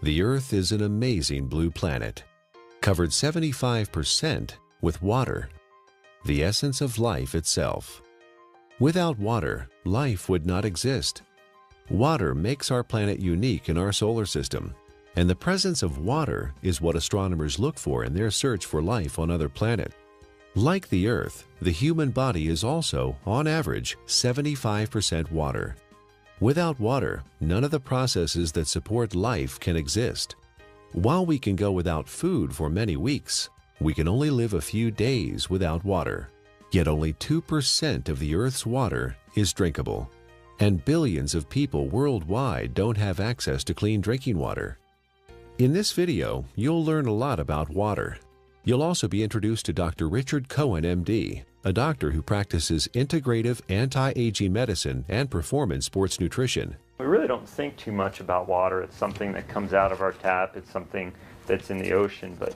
The Earth is an amazing blue planet, covered 75% with water, the essence of life itself. Without water, life would not exist. Water makes our planet unique in our solar system, and the presence of water is what astronomers look for in their search for life on other planets. Like the Earth, the human body is also, on average, 75% water. Without water, none of the processes that support life can exist. While we can go without food for many weeks, we can only live a few days without water. Yet only 2% of the Earth's water is drinkable, and billions of people worldwide don't have access to clean drinking water. In this video, you'll learn a lot about water. You'll also be introduced to Dr. Richard Cohen, MD, a doctor who practices integrative anti-aging medicine and performance sports nutrition. We really don't think too much about water. It's something that comes out of our tap. It's something that's in the ocean. But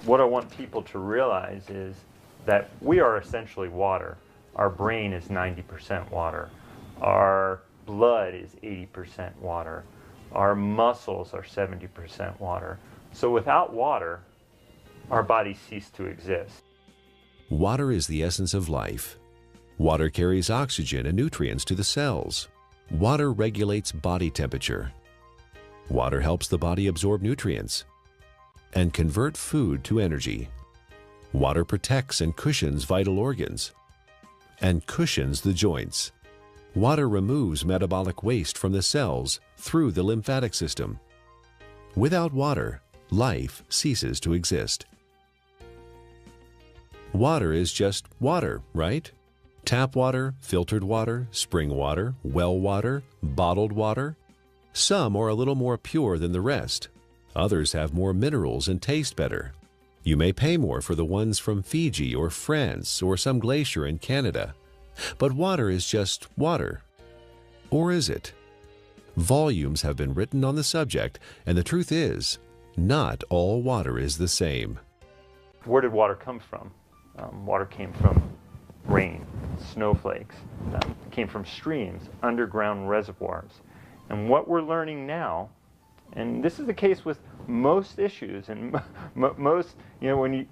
what I want people to realize is that we are essentially water. Our brain is 90% water. Our blood is 80% water. Our muscles are 70% water. So without water, our bodies cease to exist. Water is the essence of life. Water carries oxygen and nutrients to the cells. Water regulates body temperature. Water helps the body absorb nutrients and convert food to energy. Water protects and cushions vital organs and cushions the joints. Water removes metabolic waste from the cells through the lymphatic system. Without water, life ceases to exist. Water is just water, right? Tap water, filtered water, spring water, well water, bottled water. Some are a little more pure than the rest. Others have more minerals and taste better. You may pay more for the ones from Fiji or France or some glacier in Canada. But water is just water. Or is it? Volumes have been written on the subject, and the truth is, not all water is the same. Where did water come from? Water came from rain, snowflakes, came from streams, underground reservoirs. And what we're learning now, and this is the case with most issues, and most, when you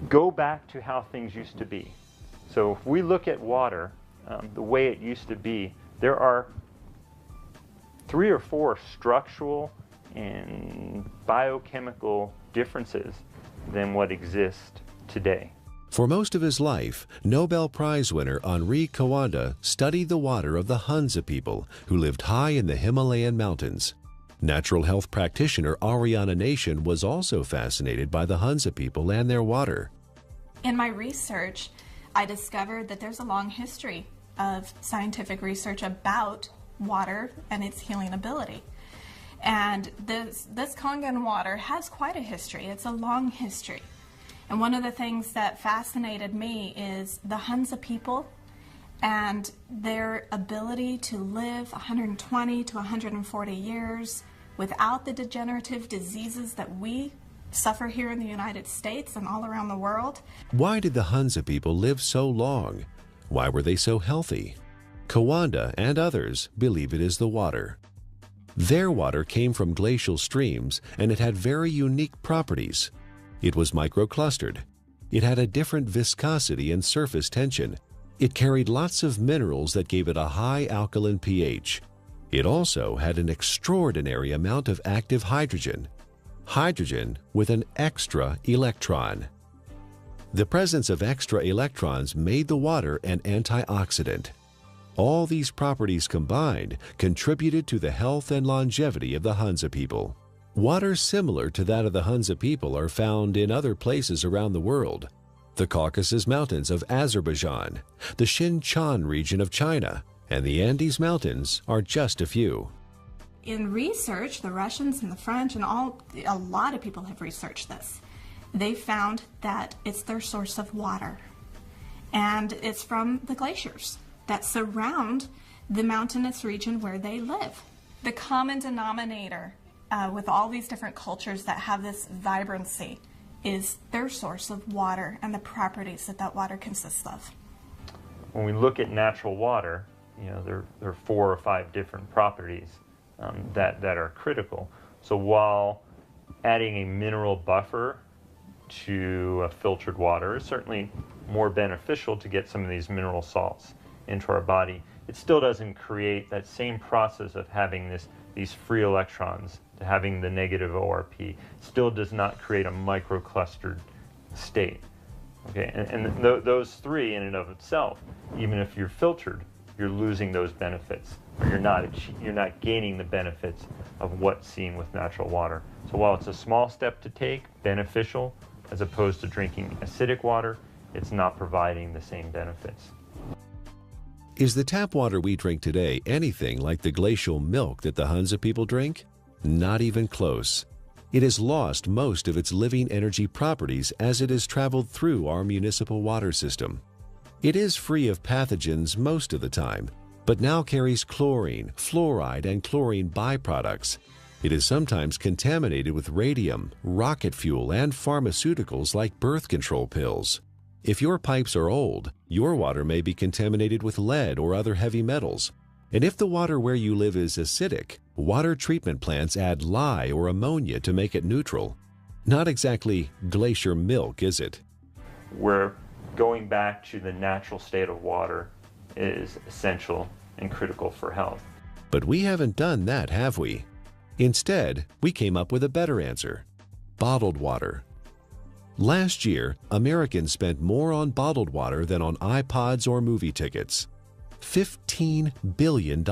go back to how things used to be. So if we look at water, the way it used to be, there are 3 or 4 structural and biochemical differences than what exists today. For most of his life, Nobel Prize winner Henri Cohen studied the water of the Hunza people who lived high in the Himalayan mountains. Natural health practitioner Arayna Nation was also fascinated by the Hunza people and their water. In my research, I discovered that there's a long history of scientific research about water and its healing ability. And this Kangen water has quite a history. It's a long history. And one of the things that fascinated me is the Hunza people and their ability to live 120 to 140 years without the degenerative diseases that we suffer here in the United States and all around the world. Why did the Hunza people live so long? Why were they so healthy? Cohen and others believe it is the water. Their water came from glacial streams, and it had very unique properties. It was microclustered. It had a different viscosity and surface tension. It carried lots of minerals that gave it a high alkaline pH. It also had an extraordinary amount of active hydrogen. Hydrogen with an extra electron. The presence of extra electrons made the water an antioxidant. All these properties combined contributed to the health and longevity of the Hunza people. Water similar to that of the Hunza people are found in other places around the world. The Caucasus Mountains of Azerbaijan, the Xinjiang region of China, and the Andes Mountains are just a few. In research, the Russians and the French and a lot of people have researched this. They found that it's their source of water. And it's from the glaciers that surround the mountainous region where they live. The common denominator with all these different cultures that have this vibrancy is their source of water and the properties that that water consists of. When we look at natural water, there are 4 or 5 different properties that are critical. So while adding a mineral buffer to filtered water is certainly more beneficial to get some of these mineral salts into our body, it still doesn't create that same process of having these free electrons, to having the negative ORP, still does not create a microclustered state. Okay, and those three in and of itself, even if you're filtered, you're losing those benefits, or you're not gaining the benefits of what's seen with natural water. So while it's a small step to take, beneficial, as opposed to drinking acidic water, it's not providing the same benefits. Is the tap water we drink today anything like the glacial milk that the Hunza people drink? Not even close. It has lost most of its living energy properties as it has traveled through our municipal water system. It is free of pathogens most of the time, but now carries chlorine, fluoride, and chlorine byproducts. It is sometimes contaminated with radium, rocket fuel, and pharmaceuticals like birth control pills. If your pipes are old, your water may be contaminated with lead or other heavy metals. And if the water where you live is acidic, water treatment plants add lye or ammonia to make it neutral. Not exactly glacier milk, is it? Where going back to the natural state of water is essential and critical for health. But we haven't done that, have we? Instead, we came up with a better answer: bottled water. Last year, Americans spent more on bottled water than on iPods or movie tickets. $15 billion.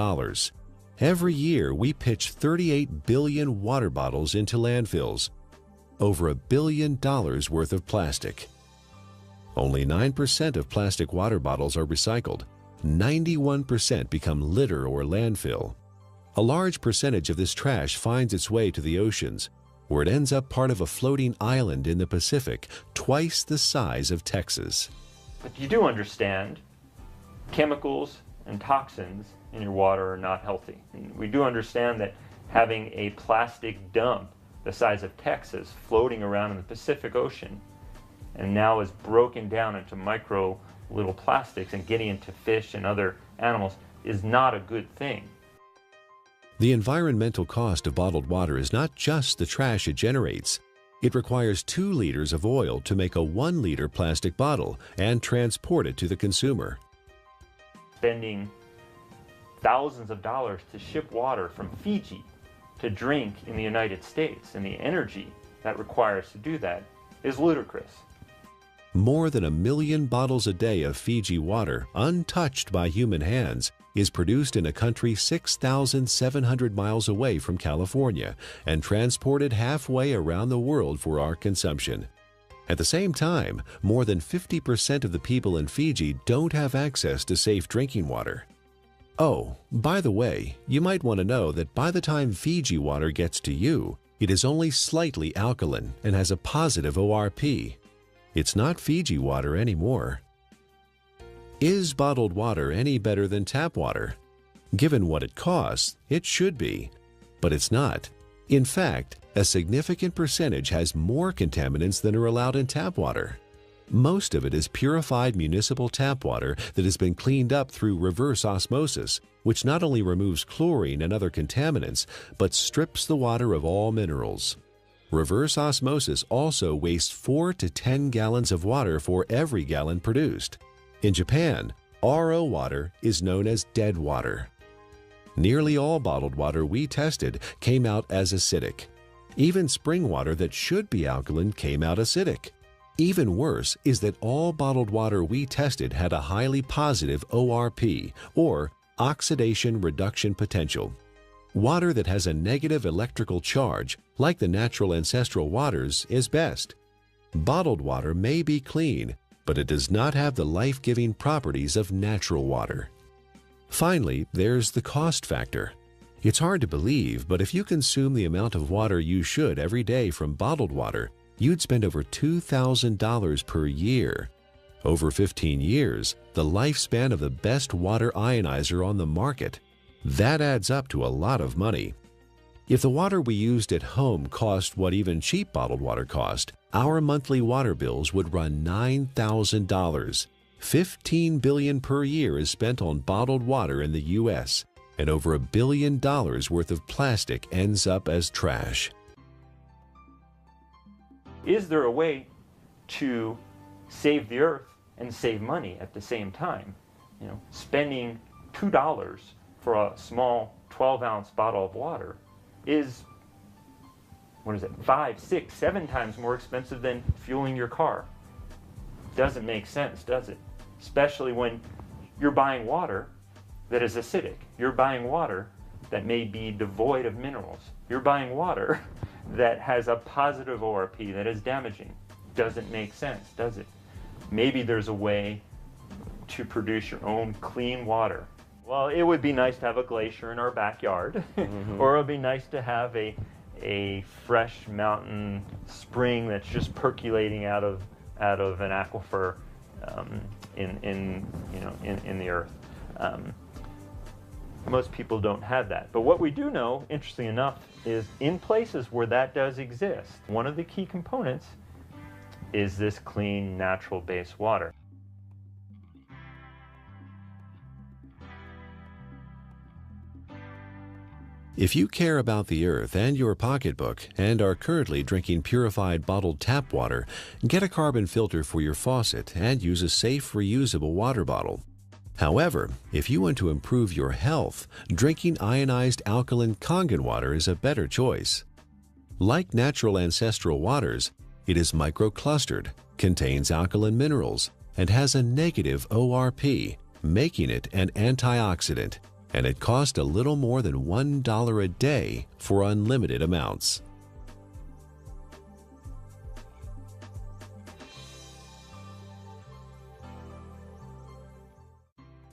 Every year, we pitch 38 billion water bottles into landfills. Over $1 billion worth of plastic. Only 9% of plastic water bottles are recycled. 91% become litter or landfill. A large percentage of this trash finds its way to the oceans, where it ends up part of a floating island in the Pacific, twice the size of Texas. But you do understand chemicals and toxins in your water are not healthy. And we do understand that having a plastic dump the size of Texas floating around in the Pacific Ocean and now is broken down into micro little plastics and getting into fish and other animals is not a good thing. The environmental cost of bottled water is not just the trash it generates. It requires 2 liters of oil to make a 1-liter plastic bottle and transport it to the consumer. Spending thousands of dollars to ship water from Fiji to drink in the United States, and the energy that requires to do that is ludicrous. More than 1 million bottles a day of Fiji water, untouched by human hands, is produced in a country 6,700 miles away from California and transported halfway around the world for our consumption. At the same time, more than 50% of the people in Fiji don't have access to safe drinking water. Oh, by the way, you might want to know that by the time Fiji water gets to you, it is only slightly alkaline and has a positive ORP. It's not Fiji water anymore. Is bottled water any better than tap water? Given what it costs, it should be, but it's not. In fact, a significant percentage has more contaminants than are allowed in tap water. Most of it is purified municipal tap water that has been cleaned up through reverse osmosis, which not only removes chlorine and other contaminants, but strips the water of all minerals. Reverse osmosis also wastes 4 to 10 gallons of water for every gallon produced. In Japan, RO water is known as dead water. Nearly all bottled water we tested came out as acidic. Even spring water that should be alkaline came out acidic. Even worse is that all bottled water we tested had a highly positive ORP, or oxidation reduction potential. Water that has a negative electrical charge, like the natural ancestral waters, is best. Bottled water may be clean, but it does not have the life-giving properties of natural water. Finally, there's the cost factor. It's hard to believe, but if you consume the amount of water you should every day from bottled water, you'd spend over $2,000 per year. Over 15 years, the lifespan of the best water ionizer on the market. That adds up to a lot of money. If the water we used at home cost what even cheap bottled water cost, our monthly water bills would run $9,000. $15 billion per year is spent on bottled water in the U.S. and over $1 billion worth of plastic ends up as trash. Is there a way to save the earth and save money at the same time? You know, spending $2 for a small 12-ounce bottle of water is, what is it, 5, 6, 7 times more expensive than fueling your car. Doesn't make sense, does it? Especially when you're buying water that is acidic. You're buying water that may be devoid of minerals. You're buying water that has a positive ORP that is damaging. Doesn't make sense, does it? Maybe there's a way to produce your own clean water. Well, it would be nice to have a glacier in our backyard, or it would be nice to have a fresh mountain spring that's just percolating out of an aquifer in the earth. Most people don't have that. But what we do know, interestingly enough, is in places where that does exist, one of the key components is this clean, natural-based water. If you care about the earth and your pocketbook and are currently drinking purified bottled tap water, get a carbon filter for your faucet and use a safe, reusable water bottle. However, if you want to improve your health, drinking ionized alkaline Kangen water is a better choice. Like natural ancestral waters, it is microclustered, contains alkaline minerals, and has a negative ORP, making it an antioxidant, and it costs a little more than $1 a day for unlimited amounts.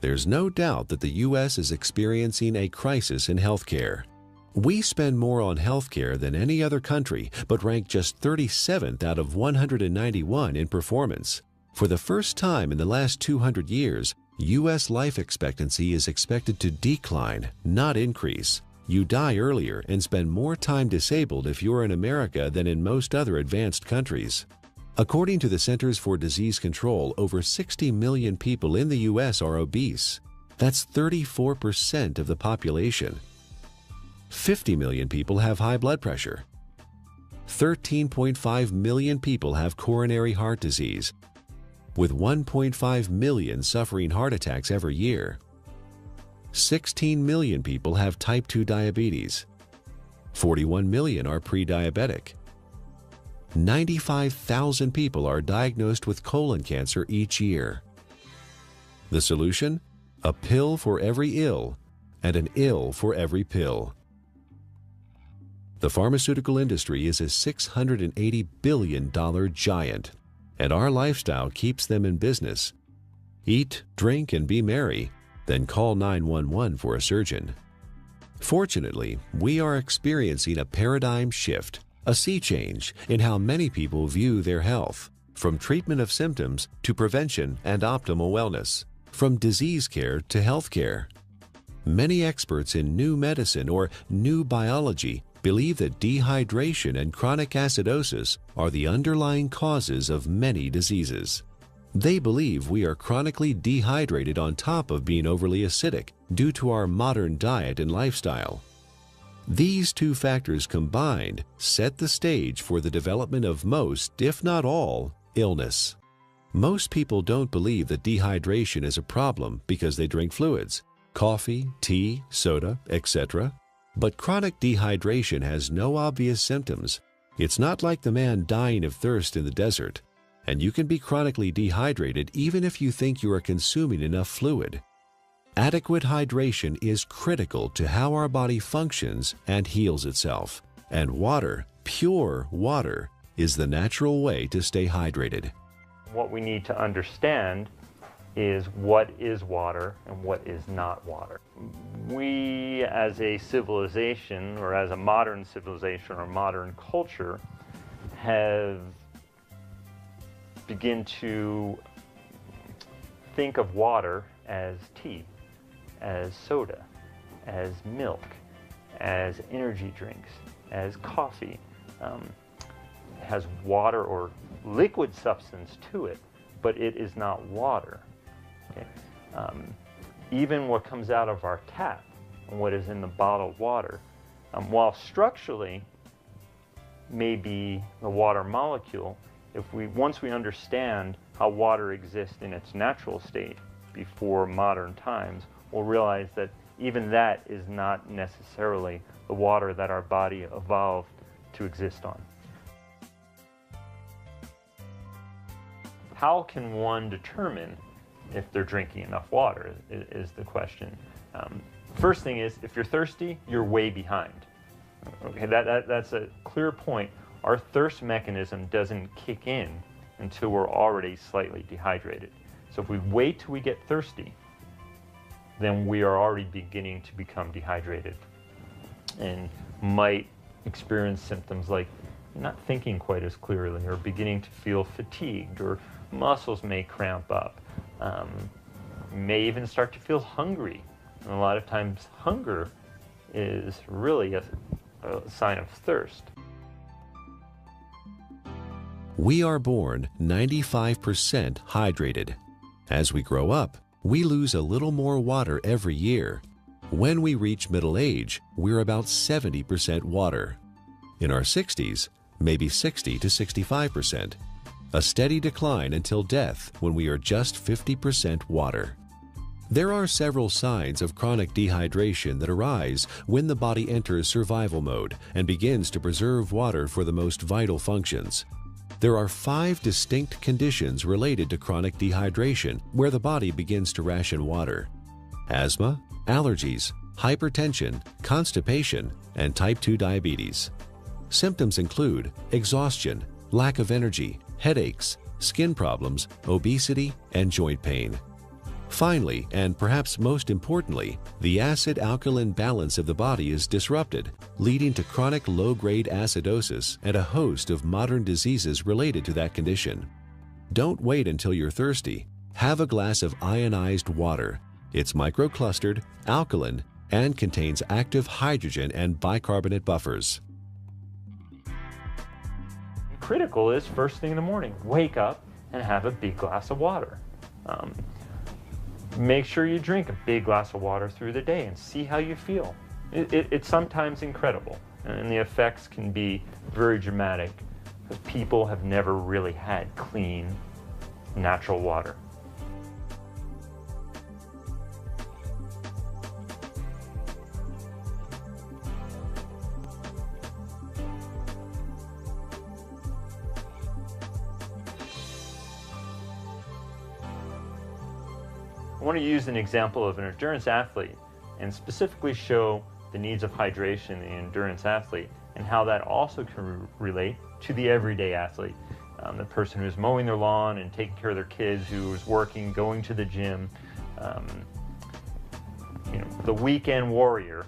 There's no doubt that the U.S. is experiencing a crisis in healthcare. We spend more on healthcare than any other country, but rank just 37th out of 191 in performance. For the first time in the last 200 years, U.S. life expectancy is expected to decline, not increase. You die earlier and spend more time disabled if you're in America than in most other advanced countries. According to the Centers for Disease Control, over 60 million people in the U.S. are obese. That's 34% of the population. 50 million people have high blood pressure. 13.5 million people have coronary heart disease, with 1.5 million suffering heart attacks every year. 16 million people have type 2 diabetes. 41 million are pre-diabetic. 95,000 people are diagnosed with colon cancer each year. The solution? A pill for every ill and an ill for every pill. The pharmaceutical industry is a $680 billion giant, and our lifestyle keeps them in business. Eat, drink, and be merry, then call 911 for a surgeon. Fortunately, we are experiencing a paradigm shift, a sea change in how many people view their health, from treatment of symptoms to prevention and optimal wellness, from disease care to health care. Many experts in new medicine or new biology believe that dehydration and chronic acidosis are the underlying causes of many diseases. They believe we are chronically dehydrated on top of being overly acidic due to our modern diet and lifestyle. These two factors combined set the stage for the development of most, if not all, illness. Most people don't believe that dehydration is a problem because they drink fluids, coffee, tea, soda, etc. But chronic dehydration has no obvious symptoms. It's not like the man dying of thirst in the desert, and you can be chronically dehydrated even if you think you are consuming enough fluid. Adequate hydration is critical to how our body functions and heals itself, and water, pure water, is the natural way to stay hydrated. What we need to understand is what is water and what is not water. We as a civilization, or as a modern civilization or modern culture, have begun to think of water as tea, as soda, as milk, as energy drinks, as coffee. It has water or liquid substance to it, but it is not water. Okay? Even what comes out of our tap and what is in the bottled water. While structurally may be the water molecule, once we understand how water exists in its natural state before modern times, we'll realize that even that is not necessarily the water that our body evolved to exist on. How can one determine if they're drinking enough water is the question. First thing is, if you're thirsty, you're way behind. Okay, that's a clear point. Our thirst mechanism doesn't kick in until we're already slightly dehydrated. So if we wait till we get thirsty, then we are already beginning to become dehydrated and might experience symptoms like not thinking quite as clearly, or beginning to feel fatigued, or muscles may cramp up. May even start to feel hungry. And a lot of times hunger is really a sign of thirst. We are born 95% hydrated. As we grow up, we lose a little more water every year. When we reach middle age, we're about 70% water. In our 60s, maybe 60 to 65%. A steady decline until death when we are just 50% water. There are several signs of chronic dehydration that arise when the body enters survival mode and begins to preserve water for the most vital functions. There are 5 distinct conditions related to chronic dehydration where the body begins to ration water: asthma, allergies, hypertension, constipation, and type 2 diabetes. Symptoms include exhaustion, lack of energy, headaches, skin problems, obesity, and joint pain. Finally, and perhaps most importantly, the acid-alkaline balance of the body is disrupted, leading to chronic low-grade acidosis and a host of modern diseases related to that condition. Don't wait until you're thirsty. Have a glass of ionized water. It's microclustered, alkaline, and contains active hydrogen and bicarbonate buffers. Critical is first thing in the morning, wake up and have a big glass of water. Make sure you drink a big glass of water through the day and see how you feel. It's sometimes incredible, and the effects can be very dramatic because people have never really had clean, natural water. I want to use an example of an endurance athlete and specifically show the needs of hydration in the endurance athlete and how that also can relate to the everyday athlete. The person who's mowing their lawn and taking care of their kids, who is working, going to the gym, the weekend warrior,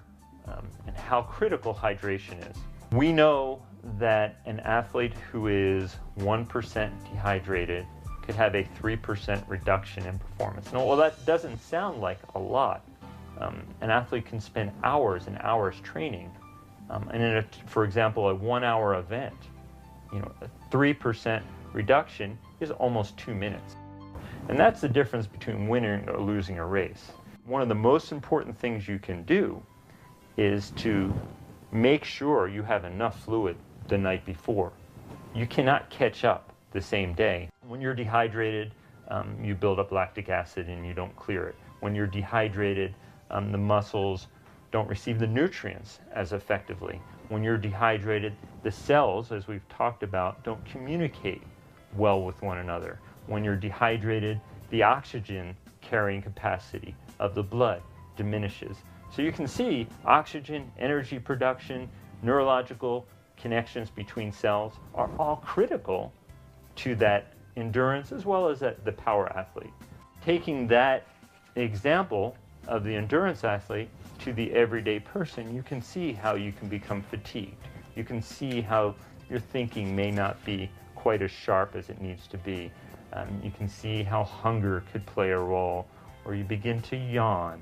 and how critical hydration is. We know that an athlete who is 1% dehydrated could have a 3% reduction in performance. Now, well, that doesn't sound like a lot. An athlete can spend hours and hours training, and in for example, a 1-hour event, a 3% reduction is almost 2 minutes. And that's the difference between winning or losing a race. One of the most important things you can do is to make sure you have enough fluid the night before. You cannot catch up the same day. When you're dehydrated, you build up lactic acid and you don't clear it. When you're dehydrated, the muscles don't receive the nutrients as effectively. When you're dehydrated, the cells, as we've talked about, don't communicate well with one another. When you're dehydrated, the oxygen carrying capacity of the blood diminishes. So you can see oxygen, energy production, neurological connections between cells are all critical to that endurance as well as the power athlete. Taking that example of the endurance athlete to the everyday person, you can see how you can become fatigued. You can see how your thinking may not be quite as sharp as it needs to be. You can see how hunger could play a role, or you begin to yawn,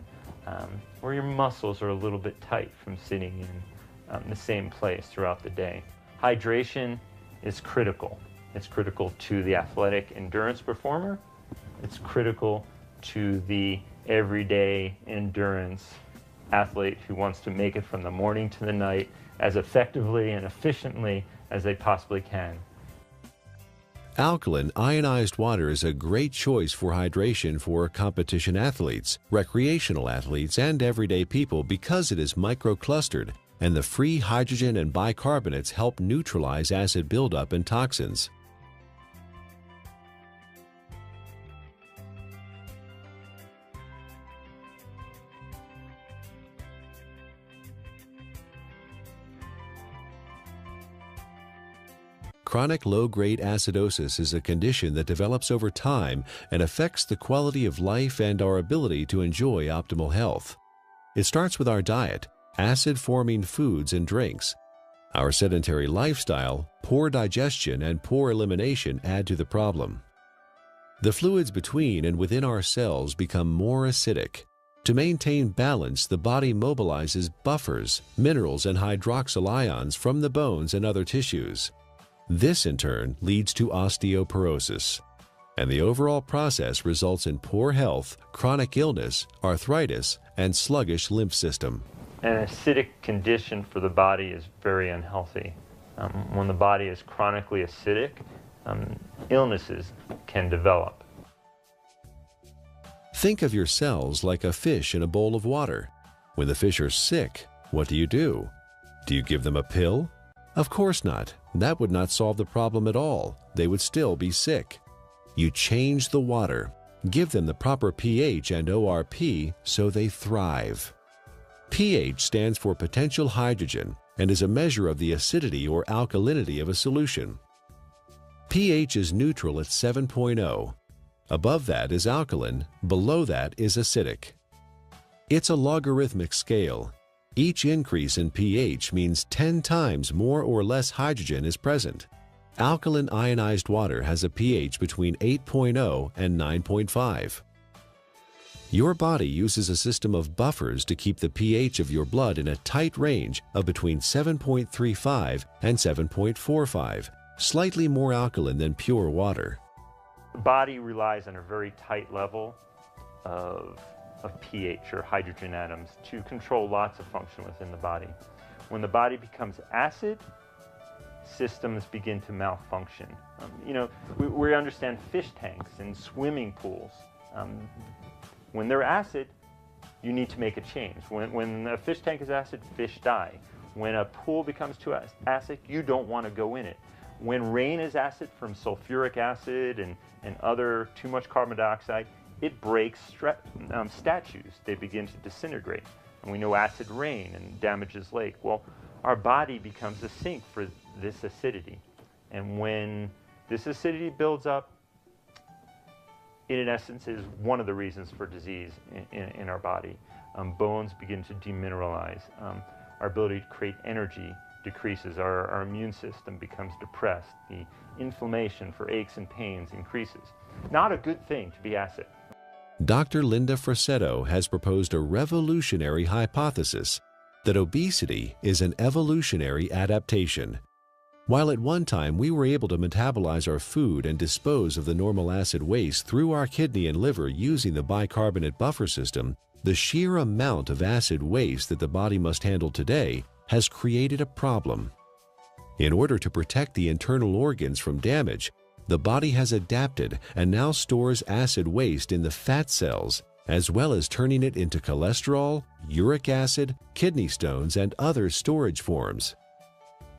or your muscles are a little bit tight from sitting in the same place throughout the day. Hydration is critical. It's critical to the athletic endurance performer. It's critical to the everyday endurance athlete who wants to make it from the morning to the night as effectively and efficiently as they possibly can. Alkaline ionized water is a great choice for hydration for competition athletes, recreational athletes, and everyday people because it is microclustered, and the free hydrogen and bicarbonates help neutralize acid buildup and toxins. Chronic low-grade acidosis is a condition that develops over time and affects the quality of life and our ability to enjoy optimal health. It starts with our diet, acid-forming foods and drinks. Our sedentary lifestyle, poor digestion, and poor elimination add to the problem. The fluids between and within our cells become more acidic. To maintain balance, the body mobilizes buffers, minerals, and hydroxyl ions from the bones and other tissues. This, in turn, leads to osteoporosis, and the overall process results in poor health, chronic illness, arthritis, and sluggish lymph system. An acidic condition for the body is very unhealthy. When the body is chronically acidic, illnesses can develop. Think of your cells like a fish in a bowl of water. When the fish are sick, what do? Do you give them a pill? Of course not. That would not solve the problem at all. They would still be sick. You change the water, give them the proper pH and ORP so they thrive. pH stands for potential hydrogen and is a measure of the acidity or alkalinity of a solution. pH is neutral at 7.0. Above that is alkaline, below that is acidic. It's a logarithmic scale. Each increase in pH means 10 times more or less hydrogen is present. Alkaline ionized water has a pH between 8.0 and 9.5. Your body uses a system of buffers to keep the pH of your blood in a tight range of between 7.35 and 7.45, slightly more alkaline than pure water. The body relies on a very tight level of pH, or hydrogen atoms, to control lots of function within the body. When the body becomes acid, systems begin to malfunction. We understand fish tanks and swimming pools. When they're acid, you need to make a change. When a fish tank is acid, fish die. When a pool becomes too acid, you don't want to go in it. When rain is acid from sulfuric acid and other too much carbon dioxide, it breaks statues. They begin to disintegrate. And we know acid rain and damages lake. Well, our body becomes a sink for this acidity. And when this acidity builds up, it in essence is one of the reasons for disease in our body. Bones begin to demineralize. Our ability to create energy decreases. Our immune system becomes depressed. The inflammation for aches and pains increases. Not a good thing to be acid. Dr. Linda Frassetto has proposed a revolutionary hypothesis that obesity is an evolutionary adaptation. While at one time we were able to metabolize our food and dispose of the normal acid waste through our kidney and liver using the bicarbonate buffer system, the sheer amount of acid waste that the body must handle today has created a problem. In order to protect the internal organs from damage, the body has adapted and now stores acid waste in the fat cells, as well as turning it into cholesterol, uric acid, kidney stones, and other storage forms.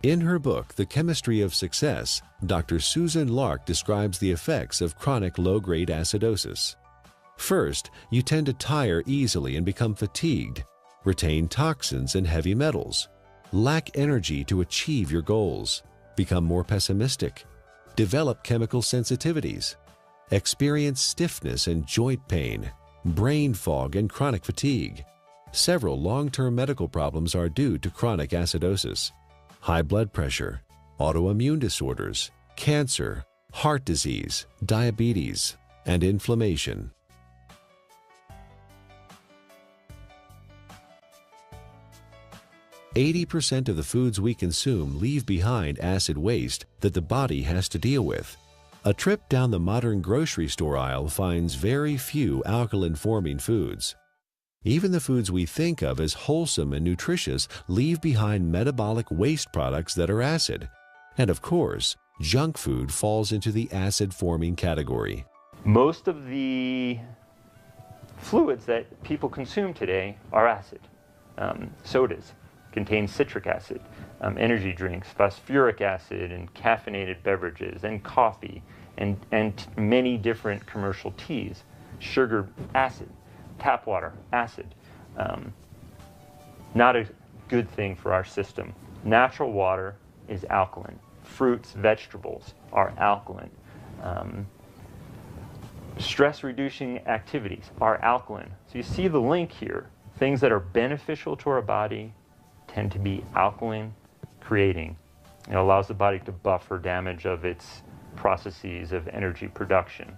In her book, The Chemistry of Success, Dr. Susan Lark describes the effects of chronic low-grade acidosis. First, you tend to tire easily and become fatigued, retain toxins and heavy metals, lack energy to achieve your goals, become more pessimistic, develop chemical sensitivities, experience stiffness and joint pain, brain fog, and chronic fatigue. Several long-term medical problems are due to chronic acidosis: high blood pressure, autoimmune disorders, cancer, heart disease, diabetes, and inflammation. "80% of the foods we consume leave behind acid waste that the body has to deal with. A trip down the modern grocery store aisle finds very few alkaline-forming foods. Even the foods we think of as wholesome and nutritious leave behind metabolic waste products that are acid. And of course, junk food falls into the acid-forming category. Most of the fluids that people consume today are acid. Sodas contain citric acid, energy drinks, phosphoric acid, and caffeinated beverages, and coffee, and many different commercial teas. Sugar, acid. Tap water, acid. Not a good thing for our system. Natural water is alkaline. Fruits, vegetables are alkaline. Stress-reducing activities are alkaline. So you see the link here. Things that are beneficial to our body tend to be alkaline creating. It allows the body to buffer damage of its processes of energy production.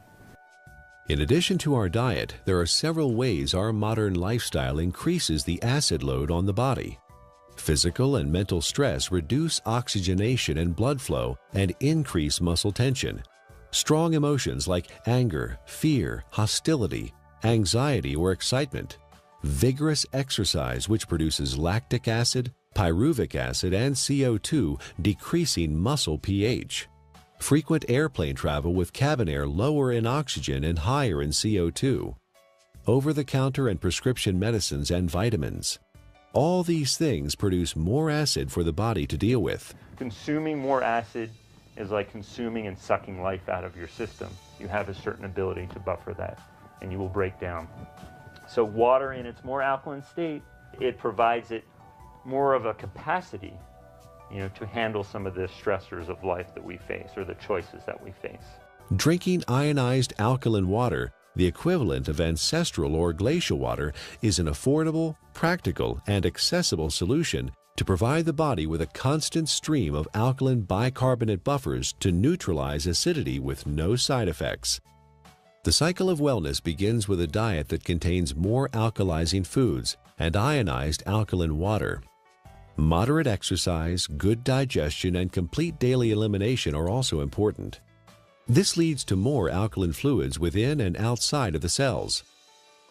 In addition to our diet, there are several ways our modern lifestyle increases the acid load on the body. Physical and mental stress reduce oxygenation and blood flow and increase muscle tension. Strong emotions like anger, fear, hostility, anxiety, or excitement. Vigorous exercise, which produces lactic acid, pyruvic acid, and CO2, decreasing muscle pH. Frequent airplane travel with cabin air lower in oxygen and higher in CO2. Over-the-counter and prescription medicines and vitamins. All these things produce more acid for the body to deal with. Consuming more acid is like consuming and sucking life out of your system. You have a certain ability to buffer that, and you will break down. So water in its more alkaline state, it provides it more of a capacity, to handle some of the stressors of life that we face, or the choices that we face. Drinking ionized alkaline water, the equivalent of ancestral or glacial water, is an affordable, practical, and accessible solution to provide the body with a constant stream of alkaline bicarbonate buffers to neutralize acidity with no side effects. The cycle of wellness begins with a diet that contains more alkalizing foods and ionized alkaline water. Moderate exercise, good digestion, and complete daily elimination are also important. This leads to more alkaline fluids within and outside of the cells.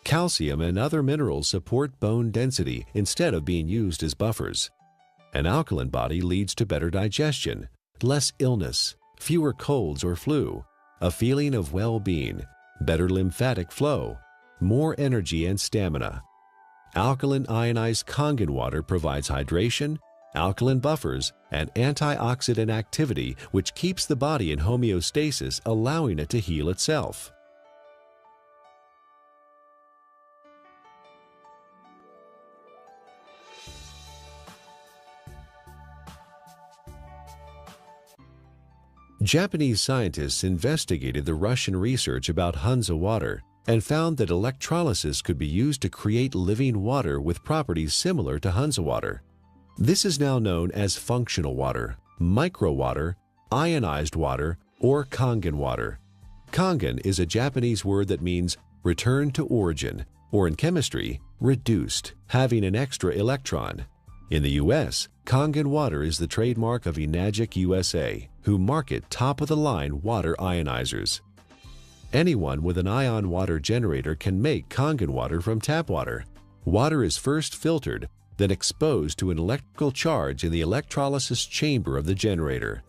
Calcium and other minerals support bone density instead of being used as buffers. An alkaline body leads to better digestion, less illness, fewer colds or flu, a feeling of well-being, better lymphatic flow, more energy and stamina. Alkaline ionized Kangen water provides hydration, alkaline buffers, and antioxidant activity, which keeps the body in homeostasis, allowing it to heal itself. Japanese scientists investigated the Russian research about Hansa water and found that electrolysis could be used to create living water with properties similar to Hansa water. This is now known as functional water, micro water, ionized water, or Kangen water. Kangen is a Japanese word that means return to origin, or in chemistry, reduced, having an extra electron. In the U.S., Kangen water is the trademark of Enagic USA, who market top-of-the-line water ionizers. Anyone with an ion water generator can make Kangen water from tap water. Water is first filtered, then exposed to an electrical charge in the electrolysis chamber of the generator.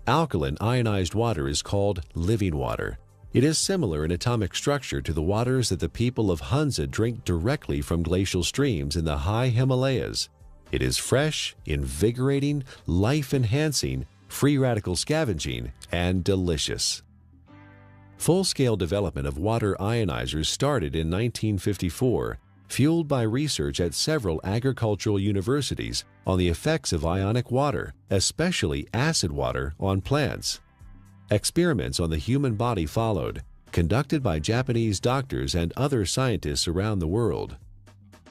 Alkaline ionized water is called living water. It is similar in atomic structure to the waters that the people of Hansa drink directly from glacial streams in the high Himalayas. It is fresh, invigorating, life-enhancing, free radical scavenging, and delicious. Full-scale development of water ionizers started in 1954, fueled by research at several agricultural universities on the effects of ionic water, especially acid water, on plants. Experiments on the human body followed, conducted by Japanese doctors and other scientists around the world.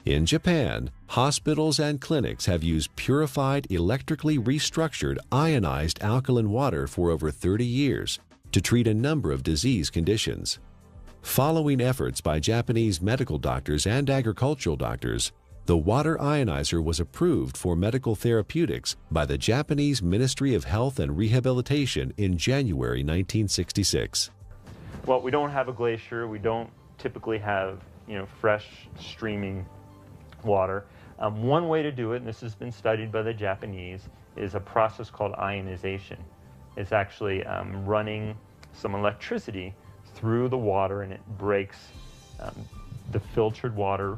In Japan, hospitals and clinics have used purified, electrically restructured, ionized alkaline water for over 30 years to treat a number of disease conditions. Following efforts by Japanese medical doctors and agricultural doctors, the water ionizer was approved for medical therapeutics by the Japanese Ministry of Health and Rehabilitation in January 1966. Well, we don't have a glacier. We don't typically have, fresh streaming water. One way to do it, and this has been studied by the Japanese, is a process called ionization. It's actually running some electricity through the water, and it breaks the filtered water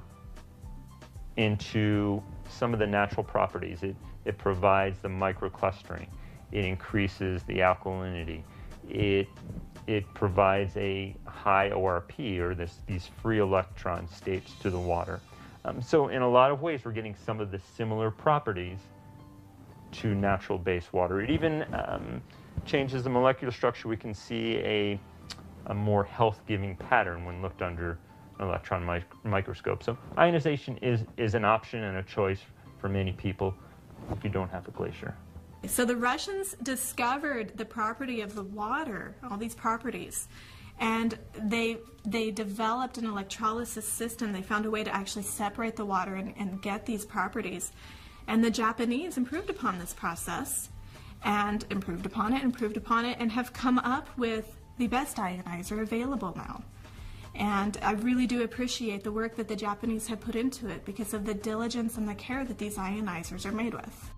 into some of the natural properties. It provides the microclustering. It increases the alkalinity. It provides a high ORP, or these free electron states, to the water. So in a lot of ways, we're getting some of the similar properties to natural base water. It even changes the molecular structure. We can see a more health-giving pattern when looked under an electron microscope. So ionization is an option and a choice for many people if you don't have a glacier. So the Russians discovered the property of the water, all these properties, and they developed an electrolysis system. They found a way to actually separate the water and get these properties. And the Japanese improved upon this process and improved upon it, and have come up with the best ionizer available now. And I really do appreciate the work that the Japanese have put into it because of the diligence and the care that these ionizers are made with.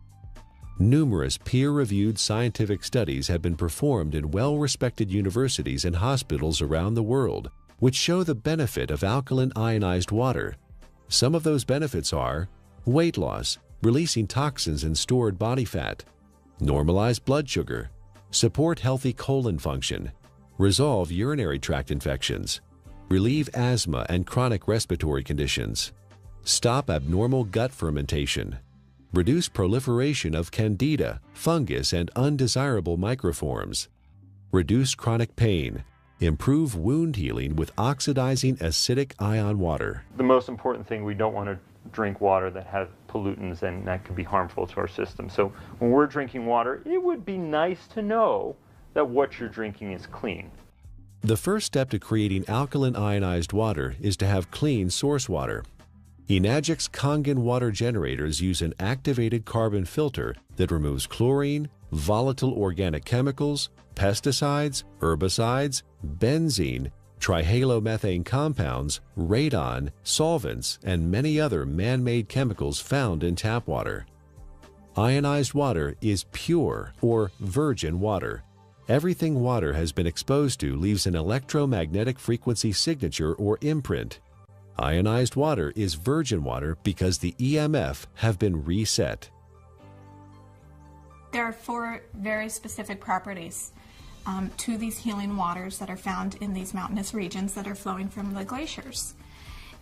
Numerous peer-reviewed scientific studies have been performed in well-respected universities and hospitals around the world, which show the benefit of alkaline ionized water. Some of those benefits are weight loss, releasing toxins and stored body fat, normalize blood sugar, support healthy colon function, resolve urinary tract infections, relieve asthma and chronic respiratory conditions, stop abnormal gut fermentation, reduce proliferation of candida, fungus, and undesirable microforms, reduce chronic pain, improve wound healing with oxidizing acidic ion water. The most important thing, we don't want to drink water that has pollutants, and that could be harmful to our system. So when we're drinking water, it would be nice to know that what you're drinking is clean. The first step to creating alkaline ionized water is to have clean source water. Enagic's Kangen water generators use an activated carbon filter that removes chlorine, volatile organic chemicals, pesticides, herbicides, benzene, trihalomethane compounds, radon, solvents, and many other man-made chemicals found in tap water. Ionized water is pure or virgin water. Everything water has been exposed to leaves an electromagnetic frequency signature or imprint. Ionized water is virgin water because the EMF have been reset. There are 4 very specific properties to these healing waters that are found in these mountainous regions that are flowing from the glaciers.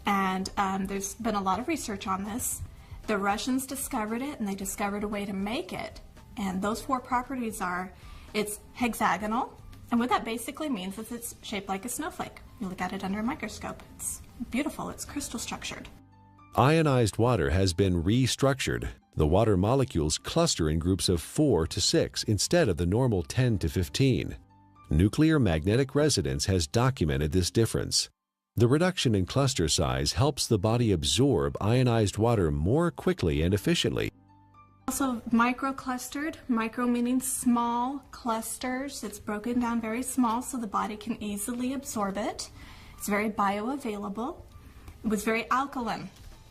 And there's been a lot of research on this. The Russians discovered it, and they discovered a way to make it. And those 4 properties are, it's hexagonal, and what that basically means is it's shaped like a snowflake. You look at it under a microscope. It's beautiful. It's crystal structured. Ionized water has been restructured. The water molecules cluster in groups of 4 to 6 instead of the normal 10 to 15. Nuclear magnetic resonance has documented this difference. The reduction in cluster size helps the body absorb ionized water more quickly and efficiently. Also microclustered, micro meaning small clusters. It's broken down very small so the body can easily absorb it. It's very bioavailable. It was very alkaline.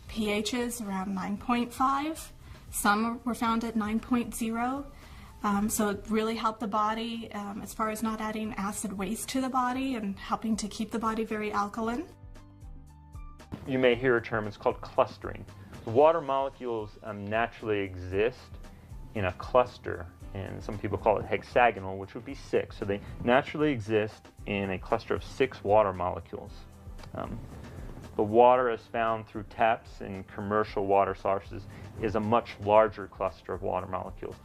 pH is around 9.5. Some were found at 9.0. So it really helped the body as far as not adding acid waste to the body and helping to keep the body very alkaline. You may hear a term, it's called clustering. The water molecules naturally exist in a cluster, and some people call it hexagonal, which would be 6. So they naturally exist in a cluster of 6 water molecules. The water as found through taps and commercial water sources is a much larger cluster of water molecules.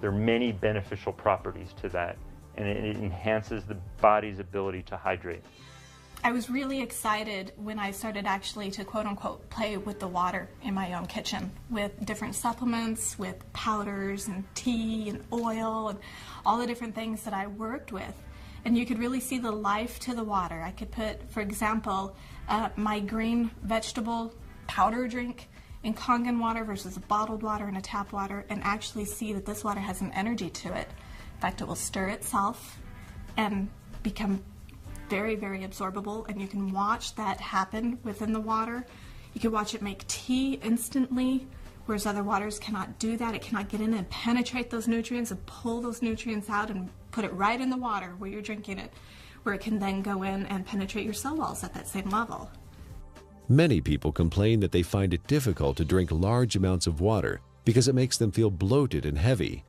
There are many beneficial properties to that, and it enhances the body's ability to hydrate. I was really excited when I started actually to quote-unquote play with the water in my own kitchen with different supplements, with powders and tea and oil and all the different things that I worked with. And you could really see the life to the water. I could put, for example, my green vegetable powder drink in Kangen water versus a bottled water and a tap water, and actually see that this water has an energy to it. In fact, it will stir itself and become very, very absorbable, and you can watch that happen within the water. You can watch it make tea instantly, whereas other waters cannot do that. It cannot get in and penetrate those nutrients and pull those nutrients out and put it right in the water where you're drinking it, where it can then go in and penetrate your cell walls at that same level. Many people complain that they find it difficult to drink large amounts of water because it makes them feel bloated and heavy.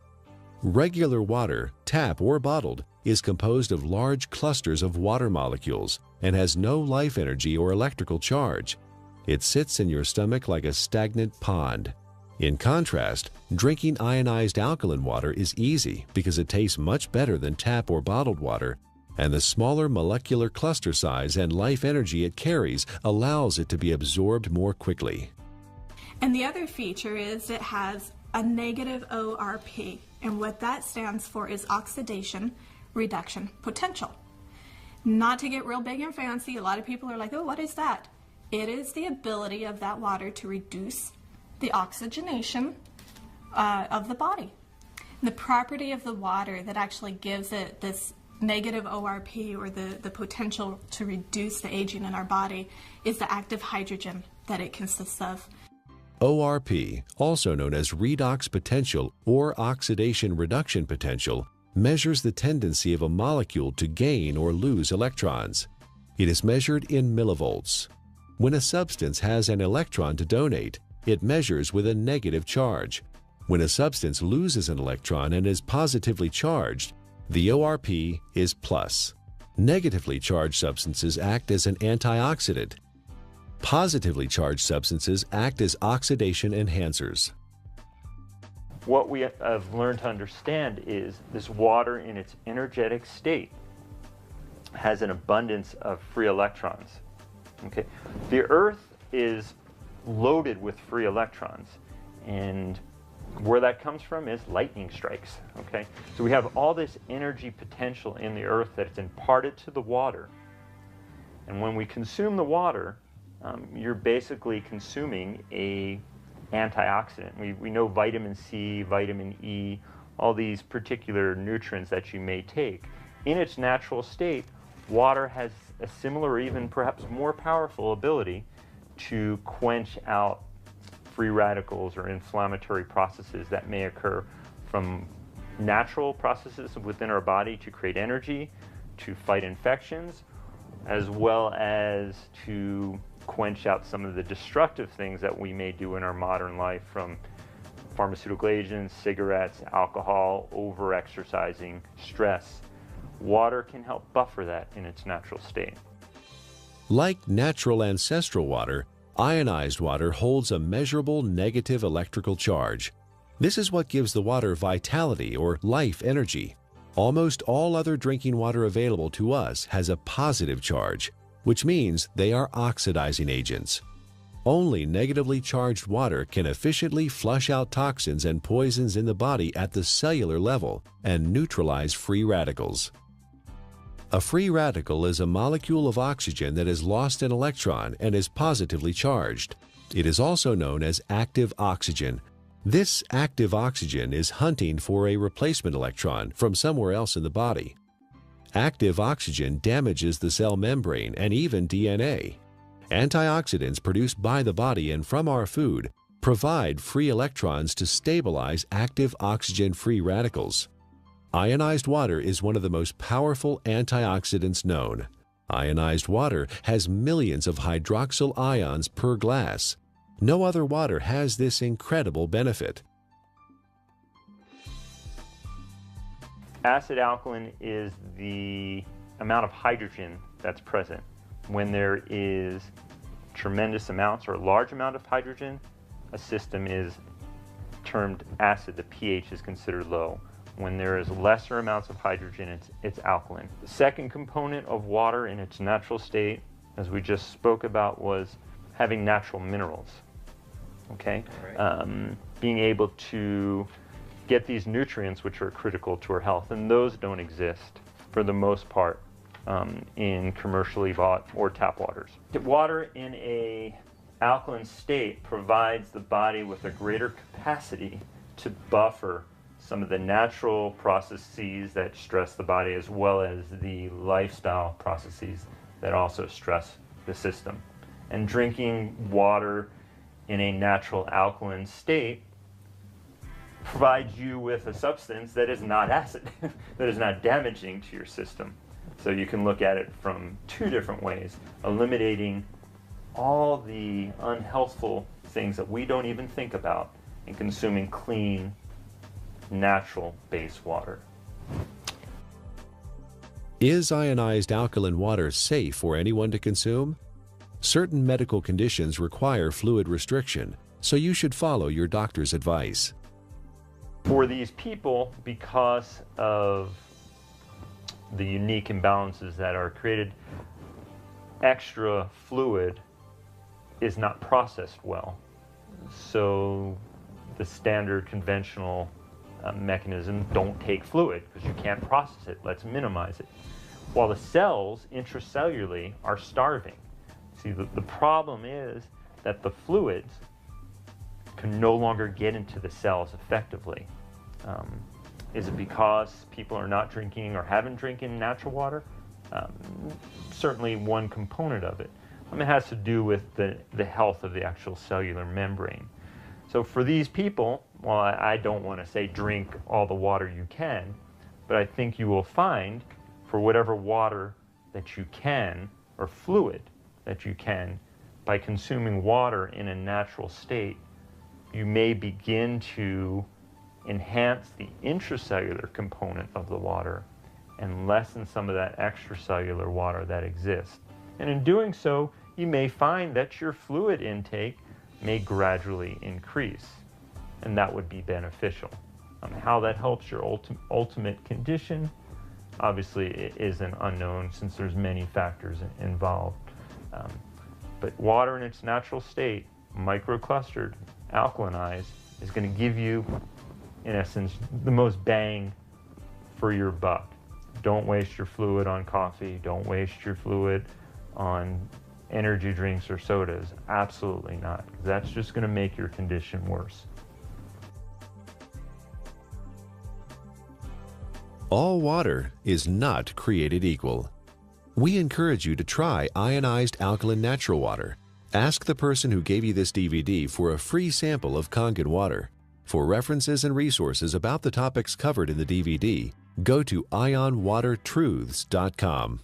Regular water, tap or bottled, is composed of large clusters of water molecules and has no life energy or electrical charge. It sits in your stomach like a stagnant pond. In contrast, drinking ionized alkaline water is easy because it tastes much better than tap or bottled water, and the smaller molecular cluster size and life energy it carries allows it to be absorbed more quickly. And the other feature is it has a negative ORP, and what that stands for is oxidation reduction potential. Not to get real big and fancy, a lot of people are like, oh, what is that? It is the ability of that water to reduce the oxygenation of the body. And the property of the water that actually gives it this negative ORP, or the potential to reduce the aging in our body, is the active hydrogen that it consists of. ORP, also known as redox potential or oxidation reduction potential, measures the tendency of a molecule to gain or lose electrons. It is measured in millivolts. When a substance has an electron to donate, it measures with a negative charge. When a substance loses an electron and is positively charged, the ORP is plus. Negatively charged substances act as an antioxidant. Positively charged substances act as oxidation enhancers. What we have learned to understand is this water in its energetic state has an abundance of free electrons. Okay? The Earth is loaded with free electrons, and where that comes from is lightning strikes. Okay? So we have all this energy potential in the Earth that's imparted to the water, and when we consume the water, you're basically consuming a antioxidant. We know vitamin C, vitamin E, all these particular nutrients that you may take. In its natural state, water has a similar or even perhaps more powerful ability to quench out free radicals or inflammatory processes that may occur from natural processes within our body to create energy, to fight infections, as well as to quench out some of the destructive things that we may do in our modern life, from pharmaceutical agents, cigarettes, alcohol, over-exercising, stress. Water can help buffer that in its natural state. Like natural ancestral water, ionized water holds a measurable negative electrical charge. This is what gives the water vitality or life energy. Almost all other drinking water available to us has a positive charge, which means they are oxidizing agents. Only negatively charged water can efficiently flush out toxins and poisons in the body at the cellular level and neutralize free radicals. A free radical is a molecule of oxygen that has lost an electron and is positively charged. It is also known as active oxygen. This active oxygen is hunting for a replacement electron from somewhere else in the body. Active oxygen damages the cell membrane and even DNA. Antioxidants produced by the body and from our food provide free electrons to stabilize active oxygen-free radicals. Ionized water is one of the most powerful antioxidants known. Ionized water has millions of hydroxyl ions per glass. No other water has this incredible benefit. Acid alkaline is the amount of hydrogen that's present. When there is tremendous amounts or a large amount of hydrogen, a system is termed acid. The pH is considered low. When there is lesser amounts of hydrogen, it's alkaline. The second component of water in its natural state, as we just spoke about, was having natural minerals. Okay? Right. Being able to get these nutrients which are critical to our health, and those don't exist for the most part in commercially bought or tap waters. Water in a alkaline state provides the body with a greater capacity to buffer some of the natural processes that stress the body, as well as the lifestyle processes that also stress the system. And drinking water in a natural alkaline state provides you with a substance that is not acid, that is not damaging to your system. So you can look at it from two different ways, eliminating all the unhealthful things that we don't even think about and consuming clean, natural base water. Is ionized alkaline water safe for anyone to consume? Certain medical conditions require fluid restriction, so you should follow your doctor's advice. For these people, because of the unique imbalances that are created, extra fluid is not processed well. So the standard conventional mechanism, don't take fluid because you can't process it. Let's minimize it. While the cells intracellularly are starving. See, the problem is that the fluids can no longer get into the cells effectively. Is it because people are not drinking or haven't drinking natural water? Certainly one component of it. It has to do with the health of the actual cellular membrane. So for these people, well, I don't want to say drink all the water you can, but I think you will find for whatever water that you can, or fluid that you can, by consuming water in a natural state, you may begin to enhance the intracellular component of the water and lessen some of that extracellular water that exists. And in doing so, you may find that your fluid intake may gradually increase, and that would be beneficial. How that helps your ultimate condition, obviously it is an unknown since there's many factors involved. But water in its natural state, microclustered, alkalinized, is going to give you, in essence, the most bang for your buck. Don't waste your fluid on coffee. Don't waste your fluid on energy drinks or sodas. Absolutely not. That's just going to make your condition worse. All water is not created equal. We encourage you to try ionized alkaline natural water. Ask the person who gave you this DVD for a free sample of Kangen water. For references and resources about the topics covered in the DVD, go to ionwatertruths.com.